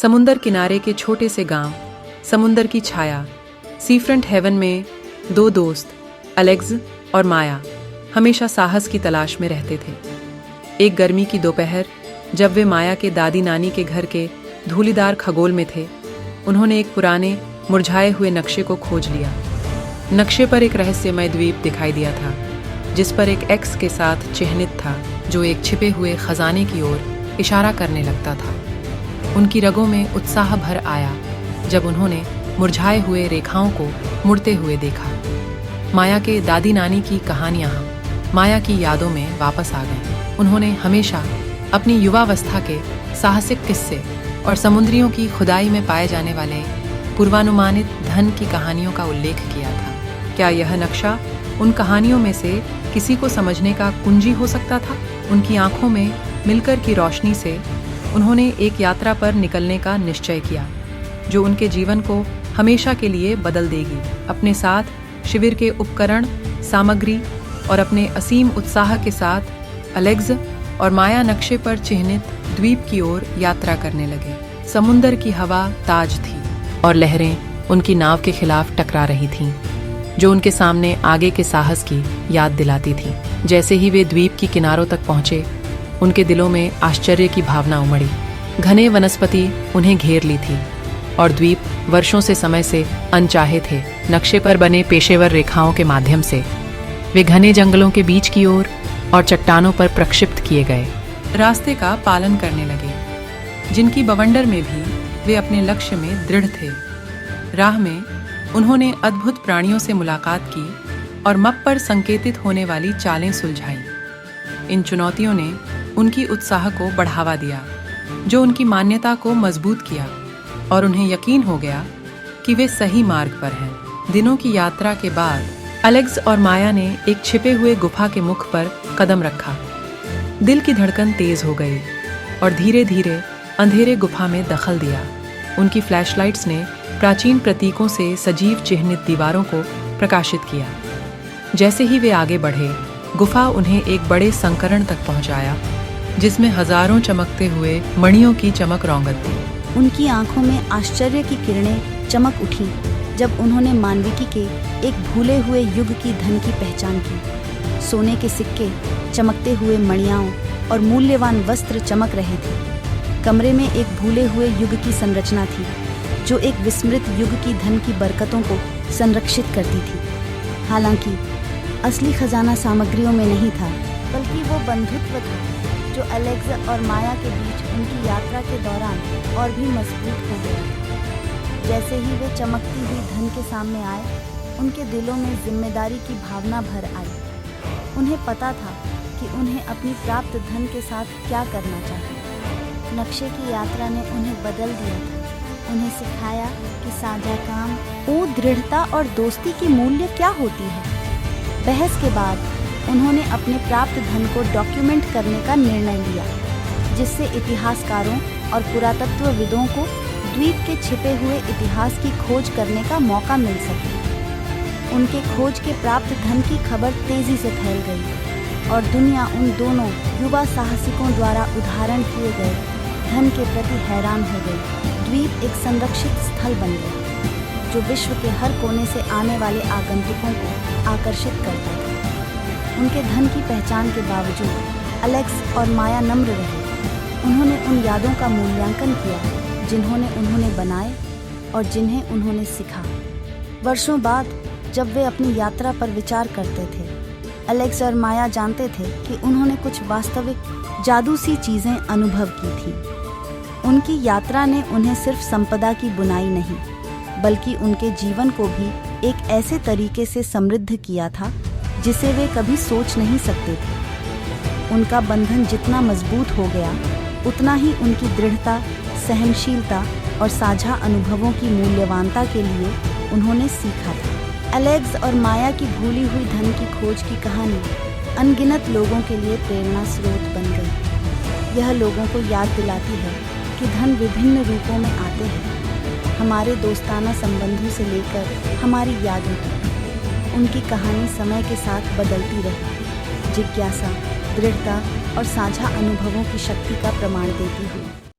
समुंदर किनारे के छोटे से गांव, समुंदर की छाया, सीफ्रंट हेवन में दो दोस्त एलेक्स और माया हमेशा साहस की तलाश में रहते थे। एक गर्मी की दोपहर, जब वे माया के दादी नानी के घर के धूलीदार खगोल में थे, उन्होंने एक पुराने मुरझाए हुए नक्शे को खोज लिया। नक्शे पर एक रहस्यमय द्वीप दिखाई दिया था, जिस पर एक एक्स के साथ चिह्नित था, जो एक छिपे हुए खजाने की ओर इशारा करने लगता था। उनकी रगों में उत्साह भर आया जब उन्होंने मुरझाए हुए रेखाओं को मुड़ते हुए देखा। माया के दादी नानी की कहानियां माया की यादों में वापस आ गईं। उन्होंने हमेशा अपनी युवावस्था के साहसिक किस्से और समुद्रियों की खुदाई में पाए जाने वाले पूर्वानुमानित धन की कहानियों का उल्लेख किया था। क्या यह नक्शा उन कहानियों में से किसी को समझने का कुंजी हो सकता था? उनकी आंखों में मिलकर की रोशनी से उन्होंने एक यात्रा पर निकलने का निश्चय किया, जो उनके जीवन को हमेशा के लिए बदल देगी। अपने साथ शिविर के उपकरण, सामग्री और अपने असीम उत्साह के साथ एलेक्स और माया नक्शे पर चिह्नित द्वीप की ओर यात्रा करने लगे। समुंदर की हवा ताज थी और लहरें उनकी नाव के खिलाफ टकरा रही थीं, जो उनके सामने आगे के साहस की याद दिलाती थी। जैसे ही वे द्वीप की किनारों तक पहुंचे, उनके दिलों में आश्चर्य की भावना उमड़ी। घने वनस्पति उन्हें घेर ली थी और द्वीप वर्षों से समय से अनचाहे थे। नक्शे पर बने पेशेवर रेखाओं के माध्यम से वे घने जंगलों के बीच की ओर और चट्टानों पर प्रक्षिप्त किए गए रास्ते का पालन करने लगे, जिनकी बवंडर में भी वे अपने लक्ष्य में दृढ़ थे। राह में उन्होंने अद्भुत प्राणियों से मुलाकात की और मप पर संकेतित होने वाली चालें सुलझाईं। इन चुनौतियों ने उनकी उत्साह को बढ़ावा दिया, जो उनकी मान्यता को मजबूत किया और उन्हें यकीन हो गया कि वे सही मार्ग पर हैं। दिनों की यात्रा के बाद एलेक्स और माया ने एक छिपे हुए गुफा के मुख पर कदम रखा। दिल की धड़कन तेज हो गई और धीरे धीरे अंधेरे गुफा में दखल दिया। उनकी फ्लैशलाइट्स ने प्राचीन प्रतीकों से सजीव चिह्नित दीवारों को प्रकाशित किया। जैसे ही वे आगे बढ़े, गुफा उन्हें एक बड़े संकरण तक पहुंचाया, जिसमें हजारों चमकते हुए मणियों की चमक रौंगत थी। उनकी आंखों में आश्चर्य की किरणें चमक उठी जब उन्होंने मानविकी के एक भूले हुए युग की धन की पहचान की। सोने के सिक्के, चमकते हुए मणियाओं और मूल्यवान वस्त्र चमक रहे थे। कमरे में एक भूले हुए युग की संरचना थी, जो एक विस्मृत युग की धन की बरकतों को संरक्षित करती थी। हालांकि असली खजाना सामग्रियों में नहीं था, बल्कि वो बंधुत्व था जो एलेक्स और माया के बीच उनकी यात्रा के दौरान और भी मजबूत हो गया। जैसे ही वे चमकती हुई धन के सामने आए, उनके दिलों में जिम्मेदारी की भावना भर आई। उन्हें पता था कि उन्हें अपनी प्राप्त धन के साथ क्या करना चाहिए। नक्शे की यात्रा ने उन्हें बदल दिया था। उन्हें सिखाया कि साझा काम, दृढ़ता और दोस्ती की मूल्य क्या होती है। बहस के बाद उन्होंने अपने प्राप्त धन को डॉक्यूमेंट करने का निर्णय लिया, जिससे इतिहासकारों और पुरातत्वविदों को द्वीप के छिपे हुए इतिहास की खोज करने का मौका मिल सके। उनके खोज के प्राप्त धन की खबर तेजी से फैल गई और दुनिया उन दोनों युवा साहसिकों द्वारा उदाहरण किए गए धन के प्रति हैरान हो गई। द्वीप एक संरक्षित स्थल बन गया, जो विश्व के हर कोने से आने वाले आगंतुकों को आकर्षित करता था। उनके धन की पहचान के बावजूद एलेक्स और माया नम्र रहे। उन्होंने उन यादों का मूल्यांकन किया जिन्होंने उन्होंने बनाए और जिन्हें उन्होंने सीखा। वर्षों बाद जब वे अपनी यात्रा पर विचार करते थे, एलेक्स और माया जानते थे कि उन्होंने कुछ वास्तविक जादू सी चीज़ें अनुभव की थी। उनकी यात्रा ने उन्हें सिर्फ संपदा की बुनाई नहीं, बल्कि उनके जीवन को भी एक ऐसे तरीके से समृद्ध किया था जिसे वे कभी सोच नहीं सकते थे। उनका बंधन जितना मजबूत हो गया, उतना ही उनकी दृढ़ता, सहनशीलता और साझा अनुभवों की मूल्यवानता के लिए उन्होंने सीखा था। एलेक्स और माया की भूली हुई धन की खोज की कहानी अनगिनत लोगों के लिए प्रेरणा स्रोत बन गई। यह लोगों को याद दिलाती है कि धन विभिन्न रूपों में आते हैं, हमारे दोस्ताना संबंधों से लेकर हमारी यादों तक। उनकी कहानी समय के साथ बदलती रही, जिज्ञासा, दृढ़ता और साझा अनुभवों की शक्ति का प्रमाण देती हुई।